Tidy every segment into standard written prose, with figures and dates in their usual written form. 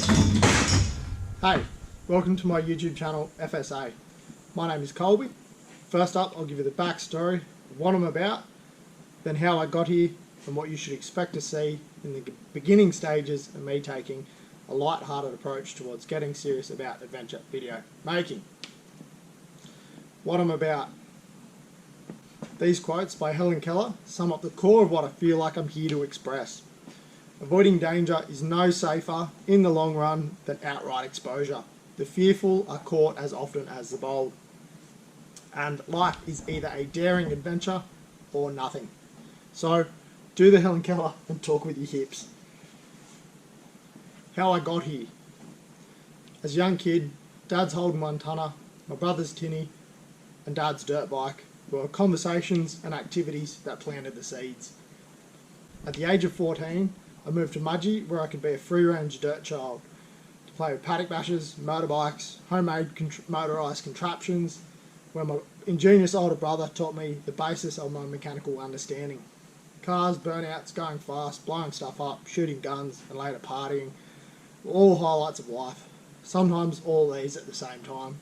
Hey, welcome to my YouTube channel FSA. My name is Colby. First up, I'll give you the backstory of what I'm about, then how I got here and what you should expect to see in the beginning stages of me taking a light-hearted approach towards getting serious about adventure video making. What I'm about. These quotes by Helen Keller sum up the core of what I feel like I'm here to express. Avoiding danger is no safer in the long run than outright exposure. The fearful are caught as often as the bold. And life is either a daring adventure or nothing. So, do the Helen Keller and talk with your hips. How I got here. As a young kid, Dad's Holden 1-tonner, my brother's tinny, and Dad's dirt bike were conversations and activities that planted the seeds. At the age of 14, I moved to Mudgee, where I could be a free-range dirt child, to play with paddock bashers, motorbikes, homemade motorised contraptions, where my ingenious older brother taught me the basis of my mechanical understanding. Cars, burnouts, going fast, blowing stuff up, shooting guns, and later partying were all highlights of life, sometimes all these at the same time.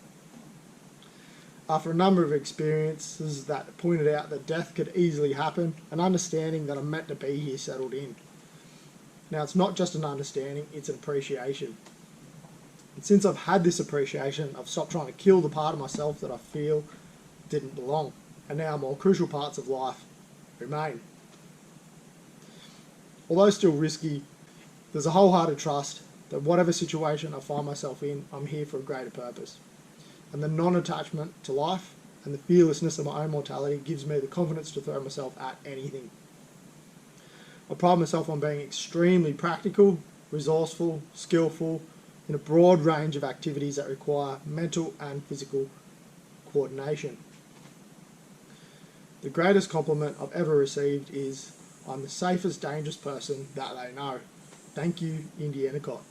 After a number of experiences that pointed out that death could easily happen, an understanding that I'm meant to be here settled in. Now, it's not just an understanding, it's an appreciation. And since I've had this appreciation, I've stopped trying to kill the part of myself that I feel didn't belong. And now more crucial parts of life remain. Although still risky, there's a wholehearted trust that whatever situation I find myself in, I'm here for a greater purpose. And the non-attachment to life and the fearlessness of my own mortality gives me the confidence to throw myself at anything. I pride myself on being extremely practical, resourceful, skillful in a broad range of activities that require mental and physical coordination. The greatest compliment I've ever received is, I'm the safest dangerous person that they know. Thank you, Indy Endicott.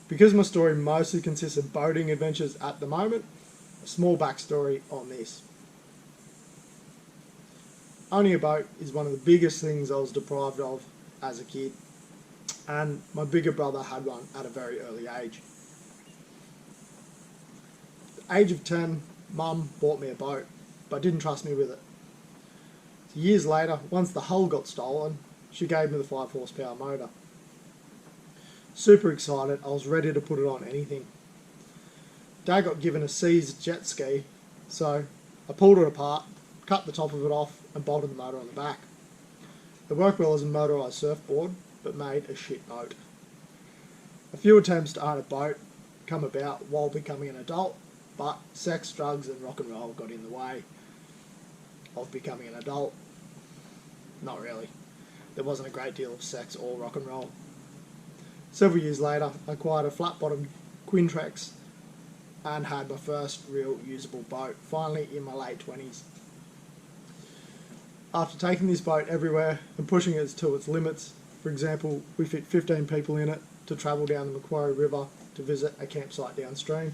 Because my story mostly consists of boating adventures at the moment, a small backstory on this. Owning a boat is one of the biggest things I was deprived of as a kid, and my bigger brother had one at a very early age. At the age of 10, Mum bought me a boat, but didn't trust me with it. So years later, once the hull got stolen, she gave me the 5 horsepower motor. Super excited, I was ready to put it on anything. Dad got given a seized jet ski, so I pulled it apart, cut the top of it off and bolted the motor on the back. It worked well as a motorised surfboard, but made a shit boat. A few attempts to own a boat come about while becoming an adult, but sex, drugs and rock and roll got in the way of becoming an adult. Not really. There wasn't a great deal of sex or rock and roll. Several years later, I acquired a flat-bottomed Quintrex and had my first real usable boat, finally in my late 20s. After taking this boat everywhere and pushing it to its limits, for example, we fit 15 people in it to travel down the Macquarie River to visit a campsite downstream.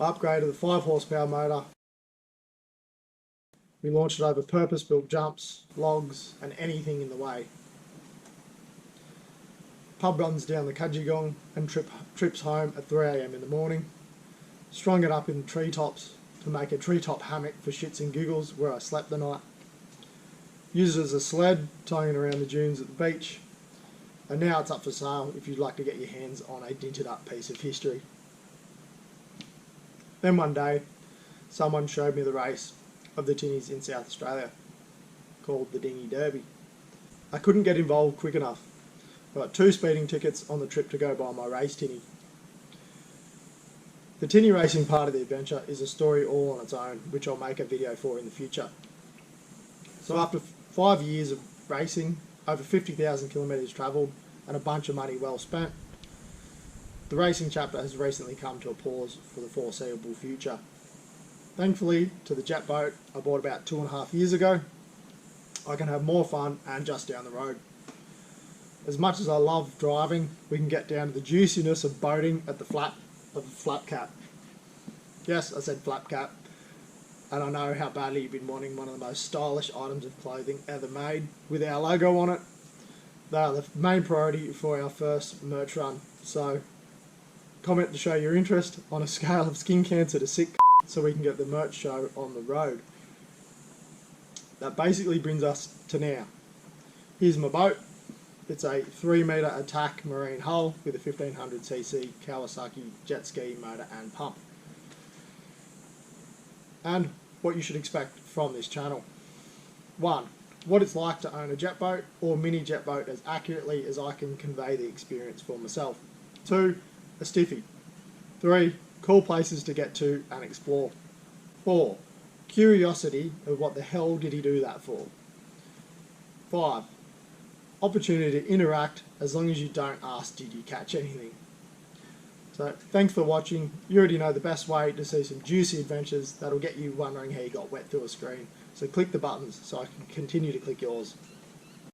I upgraded the 5 horsepower motor. We launched it over purpose-built jumps, logs and anything in the way. Pub runs down the Cudgegong and trips home at 3 AM in the morning. Strung it up in treetops to make a treetop hammock for shits and giggles where I slept the night. Used it as a sled, tying it around the dunes at the beach. And now it's up for sale if you'd like to get your hands on a dinted up piece of history. Then one day, someone showed me the race of the tinnies in South Australia, called the Dinghy Derby. I couldn't get involved quick enough. I got 2 speeding tickets on the trip to go buy my race tinny. The tinny racing part of the adventure is a story all on its own, which I'll make a video for in the future. So after 5 years of racing, over 50,000 kilometres travelled and a bunch of money well spent, the racing chapter has recently come to a pause for the foreseeable future. Thankfully, to the jet boat I bought about 2.5 years ago, I can have more fun and just down the road. As much as I love driving, we can get down to the juiciness of boating at the flap of a flap cap. Yes, I said flap cap. And I know how badly you've been wanting one of the most stylish items of clothing ever made with our logo on it. They are the main priority for our first merch run. So comment to show your interest on a scale of skin cancer to sick so we can get the merch show on the road. That basically brings us to now. Here's my boat. It's a 3 metre attack marine hull with a 1500cc Kawasaki jet ski motor and pump. And what you should expect from this channel. 1. What it's like to own a jet boat or mini jet boat as accurately as I can convey the experience for myself. 2. A stiffy. 3. Cool places to get to and explore. 4. Curiosity of what the hell did he do that for. 5. Opportunity to interact as long as you don't ask did you catch anything. So thanks for watching. You already know the best way to see some juicy adventures that'll get you wondering how you got wet through a screen. So click the buttons so I can continue to click yours.